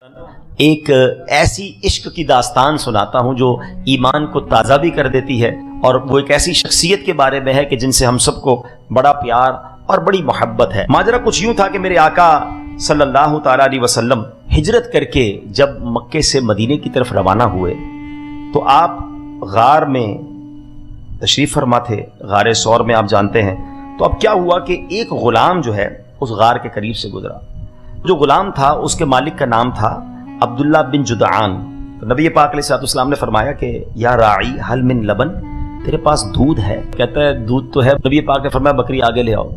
ایک ایسی عشق کی داستان سناتا ہوں جو ایمان کو تازہ بھی کر دیتی ہے، اور وہ ایک ایسی شخصیت کے بارے میں ہے کہ جن سے ہم سب کو بڑا پیار اور بڑی محبت ہے۔ ماجرا کچھ یوں تھا کہ میرے آقا صلی اللہ تعالیٰ علیہ وسلم ہجرت کر کے جب مکے سے مدینے کی طرف روانہ ہوئے تو آپ غار میں تشریف فرما تھے، غار ثور میں آپ جانتے ہیں۔ تو اب کیا ہوا کہ ایک غلام جو ہے اس غار کے قریب سے گزرا۔ جو غلام تھا اس کے مالک کا نام تھا عبداللہ بن جدعان۔ تو نبی پاک علیہ السلام نے فرمایا کہ یا راعی حل من لبن، تیرے پاس دودھ ہے؟ کہتا ہے دودھ تو ہے۔ نبی پاک نے فرمایا بکری آگے لے آؤ۔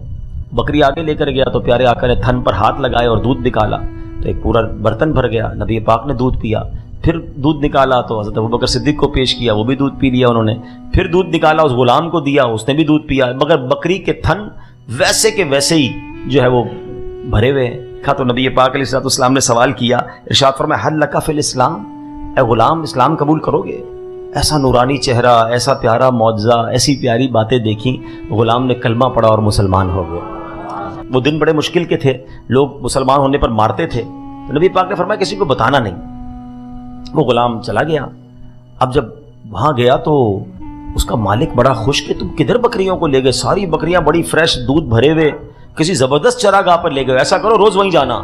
بکری آگے لے کر گیا تو پیارے آقا نے تھن پر ہاتھ لگائے اور دودھ نکالا تو ایک پورا برتن بھر گیا۔ نبی پاک نے دودھ پیا، پھر دودھ نکالا تو حضرت ابوبکر صدیق کو پیش کیا، وہ بھی دودھ پی لیا انہوں نے، پھر دودھ نکالا اس غلام کو دیا، اس نے بھی دودھ پیا، مگر بکری کے تھن ویسے کے ویسے ہی جو ہے وہ بھرے ہوئے ہیں۔ کہا تو نبی پاک علیہ السلام نے سوال کیا، ارشاد فرمایا حل لک فی الاسلام، اے غلام اسلام قبول کرو گے؟ ایسا نورانی چہرہ، ایسا پیارا معجزہ، ایسی پیاری باتیں دیکھیں، غلام نے کلمہ پڑھا اور مسلمان ہو گیا۔ وہ دن بڑے مشکل کے تھے، لوگ مسلمان ہونے پر مارتے تھے، تو نبی پاک نے فرمایا کسی کو بتانا نہیں۔ وہ غلام چلا گیا۔ اب جب وہاں گیا تو اس کا مالک بڑا خوش کہ تم کدھر بکریوں کو لے گئے؟ ساری بکریاں بڑی فریش دودھ بھرے ہوئے کسی زبردست چراگاہ پر لے گئے، ایسا کرو روز وہیں جانا۔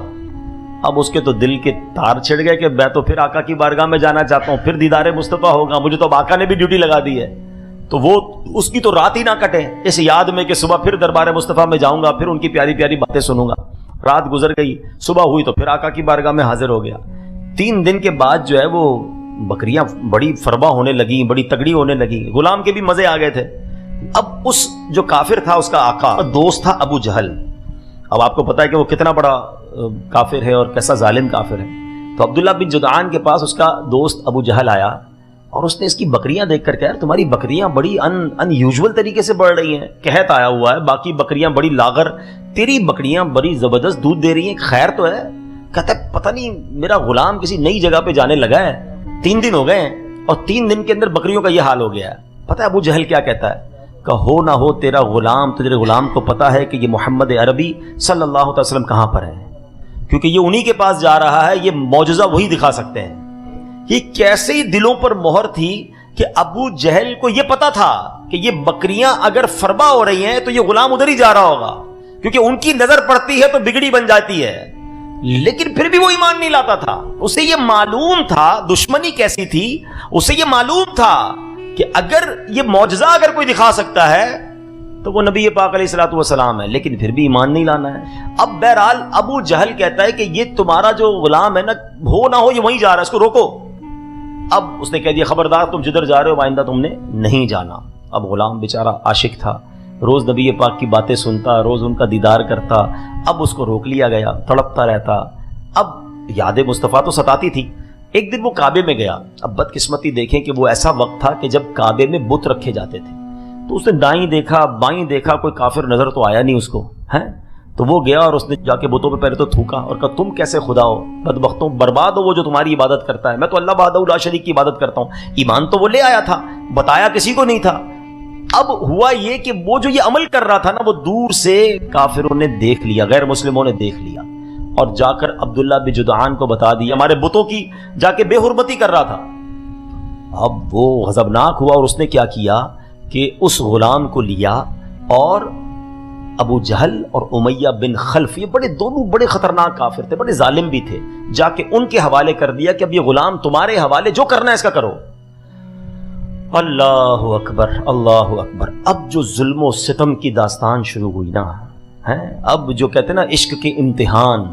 اب اس کے تو دل کے تار چھڑ گئے کہ میں تو پھر آقا کی بارگاہ میں جانا چاہتا ہوں، پھر دیدار مصطفیٰ ہوگا، مجھے تو آقا نے بھی ڈیوٹی لگا دی ہے، تو وہ اس کی تو رات ہی نہ کٹے اس یاد میں کہ صبح پھر دربار مصطفیٰ میں جاؤں گا، پھر ان کی پیاری پیاری باتیں سنوں گا۔ رات گزر گئی، صبح ہوئی تو پھر آقا کی بارگاہ میں حاضر ہو گیا۔ 3 دن کے بعد جو ہے وہ بکریاں بڑی فربا ہونے لگیں، بڑی تگڑی ہونے لگیں، غلام کے بھی مزے آ گئے تھے۔ اب اس جو کافر تھا اس کا آقا دوست تھا ابو جہل۔ اب آپ کو پتا ہے کہ وہ کتنا بڑا کافر ہے اور کیسا ظالم کافر ہے۔ تو عبداللہ بن جدعان کے پاس اس کا دوست ابو جہل آیا اور اس نے اس کی بکریاں دیکھ کر کہا یار تمہاری بکریاں بڑی ان یوزول طریقے سے بڑھ رہی ہیں، قحط آیا ہوا ہے، باقی بکریاں بڑی لاغر، تیری بکریاں بڑی زبردست دودھ دے رہی ہیں، خیر تو ہے؟ کہتا ہے پتہ نہیں میرا غلام کسی نئی جگہ پہ جانے لگا ہے، 3 دن ہو گئے ہیں اور 3 دن کے اندر بکریوں کا یہ حال ہو گیا ہے۔ پتہ ہے ابو جہل کیا کہتا ہے کہ ہو نہ ہو تیرا غلام، تیرے غلام کو پتا ہے کہ یہ محمد عربی صلی اللہ علیہ وسلم کہاں پر ہے، کیونکہ یہ انہی کے پاس جا رہا ہے، یہ معجزہ وہی دکھا سکتے ہیں۔ یہ کیسے ہی دلوں پر مہر تھی کہ ابو جہل کو یہ پتا تھا کہ یہ بکریاں اگر فربا ہو رہی ہیں تو یہ غلام ادھر ہی جا رہا ہوگا، کیونکہ ان کی نظر پڑتی ہے تو بگڑی بن جاتی ہے، لیکن پھر بھی وہ ایمان نہیں لاتا تھا۔ اسے یہ معلوم تھا دشمنی کیسی تھی، اسے یہ معلوم تھا کہ اگر یہ معجزہ اگر کوئی دکھا سکتا ہے تو وہ نبی پاک علیہ الصلوۃ والسلام ہے، لیکن پھر بھی ایمان نہیں لانا ہے۔ اب بہرحال ابو جہل کہتا ہے کہ یہ تمہارا جو غلام ہے نا، ہو نہ ہو یہ وہیں جا رہا ہے، اس کو روکو۔ اب اس نے کہہ دیا خبردار تم جدھر جا رہے ہو آئندہ تم نے نہیں جانا۔ اب غلام بیچارہ عاشق تھا، روز نبی پاک کی باتیں سنتا، روز ان کا دیدار کرتا، اب اس کو روک لیا گیا، تڑپتا رہتا۔ اب یاد مصطفیٰ تو ستاتی تھی۔ ایک دن وہ کعبے میں گیا۔ اب بدقسمتی دیکھیں کہ وہ ایسا وقت تھا کہ جب کعبے میں بت رکھے جاتے تھے، تو اس نے دائیں دیکھا بائیں دیکھا، کوئی کافر نظر تو آیا نہیں اس کو، ہیں؟ تو وہ گیا اور اس نے جا کے بتوں پہ پہلے تو تھوکا اور کہا تم کیسے خدا ہو، بدبختوں برباد ہو وہ جو تمہاری عبادت کرتا ہے، میں تو اللہ وحدہ لا شریک کی عبادت کرتا ہوں۔ ایمان تو وہ لے آیا تھا، بتایا کسی کو نہیں تھا۔ اب ہوا یہ کہ وہ جو یہ عمل کر رہا تھا نا، وہ دور سے کافروں نے دیکھ لیا، غیر مسلموں نے دیکھ لیا اور جا کر عبداللہ بن جدعان کو بتا دیا، ہمارے بتوں کی جا کے بے حرمتی کر رہا تھا۔ اب وہ غضبناک ہوا اور اس نے کیا کیا کہ اس غلام کو لیا اور ابو جہل اور امیہ بن خلف، یہ دونوں بڑے خطرناک کافر تھے، بڑے ظالم بھی تھے، جا کے ان کے حوالے کر دیا کہ اب یہ غلام تمہارے حوالے، جو کرنا ہے اس کا کرو۔ اللہ اکبر اللہ اکبر۔ اب جو ظلم و ستم کی داستان شروع ہوئی نا، اب جو کہتے ہیں نا عشق کے امتحان،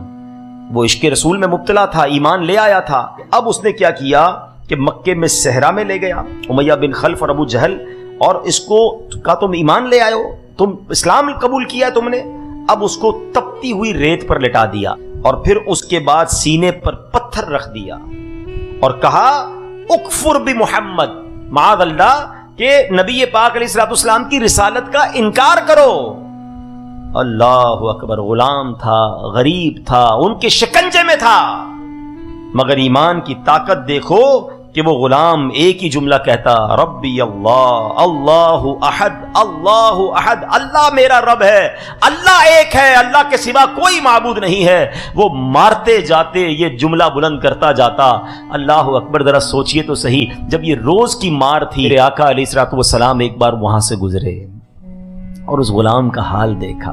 وہ عشق رسول میں مبتلا تھا، ایمان لے آیا تھا۔ اب اس نے کیا کیا کہ مکے میں صحرا میں لے گیا امیہ بن خلف اور ابو جہل، اور اس کو کہا تم ایمان لے آئے ہو، تم اسلام قبول کیا ہے تم نے۔ اب اس کو تپتی ہوئی ریت پر لٹا دیا اور پھر اس کے بعد سینے پر پتھر رکھ دیا اور کہا اکفر بمحمد، معاذ اللہ کہ نبی پاک علیہ الصلوۃ والسلام کی رسالت کا انکار کرو۔ اللہ اکبر۔ غلام تھا، غریب تھا، ان کے شکنجے میں تھا، مگر ایمان کی طاقت دیکھو کہ وہ غلام ایک ہی جملہ کہتا، ربی اللہ اللہ احد اللہ احد، اللہ میرا رب ہے، اللہ ایک ہے، اللہ کے سوا کوئی معبود نہیں ہے۔ وہ مارتے جاتے یہ جملہ بلند کرتا جاتا۔ اللہ اکبر، ذرا سوچئے تو صحیح، جب یہ روز کی مار تھی، میرے آقا علیہ الصلوۃ والسلام ایک بار وہاں سے گزرے اور اس غلام کا حال دیکھا،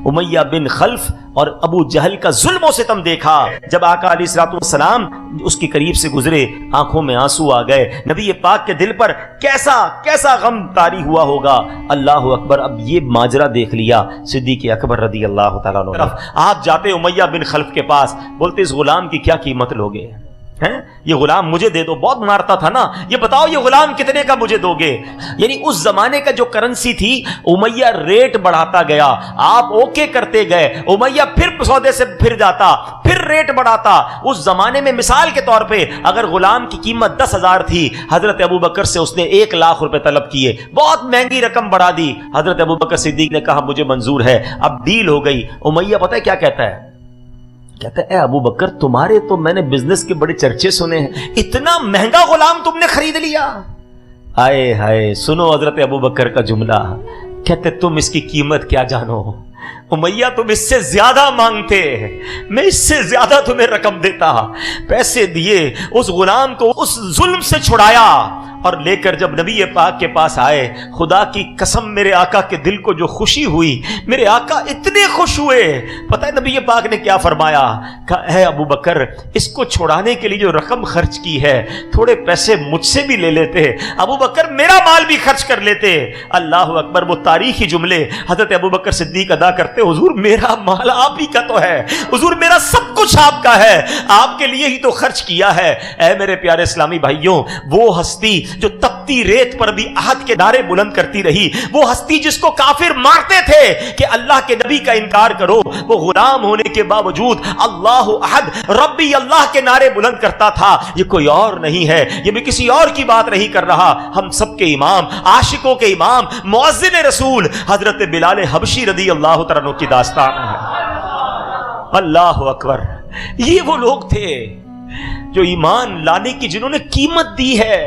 امیہ بن خلف اور ابو جہل کا ظلم و ستم دیکھا۔ جب آقا علیہ الصلوۃ والسلام اس کے قریب سے گزرے، آنکھوں میں آنسو آ گئے، نبی پاک کے دل پر کیسا غم طاری ہوا ہوگا۔ اللہ اکبر، اب یہ ماجرا دیکھ لیا صدیق اکبر رضی اللہ تعالیٰ عنہ۔ آپ جاتے امیہ بن خلف کے پاس، بولتے اس غلام کی کیا قیمت لوگے؟ یہ غلام مجھے دے دو، بہت مارتا تھا نا، یہ بتاؤ یہ غلام کتنے کا مجھے دو گے؟ یعنی اس زمانے کا جو کرنسی تھی، امیہ ریٹ بڑھاتا گیا، آپ اوکے کرتے گئے، امیہ پھر سودے سے پھر جاتا، پھر ریٹ بڑھاتا۔ اس زمانے میں مثال کے طور پہ اگر غلام کی قیمت 10,000 تھی، حضرت ابوبکر سے اس نے 1,00,000 روپے طلب کیے، بہت مہنگی رقم بڑھا دی۔ حضرت ابوبکر صدیق نے کہا مجھے منظور ہے، اب ڈیل ہو گئی۔ امیہ پتہ ہے کیا کہتا ہے؟ کہتا ہے اے ابو بکر، تمہارے تو میں نے بزنس کے بڑے چرچے سنے ہیں، اتنا مہنگا غلام تم نے خرید لیا؟ آئے ہائے، سنو حضرت ابو بکر کا جملہ، کہتے تم اس کی قیمت کیا جانو؟ امیہ تم اس سے زیادہ مانگتے، میں اس سے زیادہ تمہیں رقم دیتا۔ پیسے دیے، اس غلام کو اس ظلم سے چھڑایا، اور لے کر جب نبی پاک کے پاس آئے، خدا کی قسم میرے آقا کے دل کو جو خوشی ہوئی، میرے آقا اتنے خوش ہوئے، پتہ ہے نبی پاک نے کیا فرمایا؟ کہا اے ابو بکر، اس کو چھڑانے کے لیے جو رقم خرچ کی ہے، تھوڑے پیسے مجھ سے بھی لے لیتے، ابو بکر میرا مال بھی خرچ کر لیتے۔ اللہ اکبر، وہ تاریخی جملے حضرت ابو بکر صدیق ادا کرتے، حضور میرا مال آپ ہی کا تو ہے، حضور میرا سب کچھ آپ کا ہے، آپ کے لیے ہی تو خرچ کیا ہے۔ اے میرے پیارے اسلامی بھائیوں، وہ ہستی جو تپتی ریت پر بھی عہد کے نعرے بلند کرتی رہی، وہ ہستی جس کو کافر مارتے تھے کہ اللہ کے نبی کا انکار کرو، وہ غلام ہونے کے باوجود اللہ احد ربی اللہ کے نعرے بلند کرتا تھا۔ یہ کوئی اور نہیں ہے، یہ میں کسی اور کی بات نہیں کر رہا، ہم سب کے امام، عاشقوں کے امام، مؤذن رسول حضرت بلال حبشی رضی اللہ تعالیٰ عنہ کی داستان ہے۔ اللہ اکبر، یہ وہ لوگ تھے جو ایمان لانے کی جنہوں نے قیمت دی ہے۔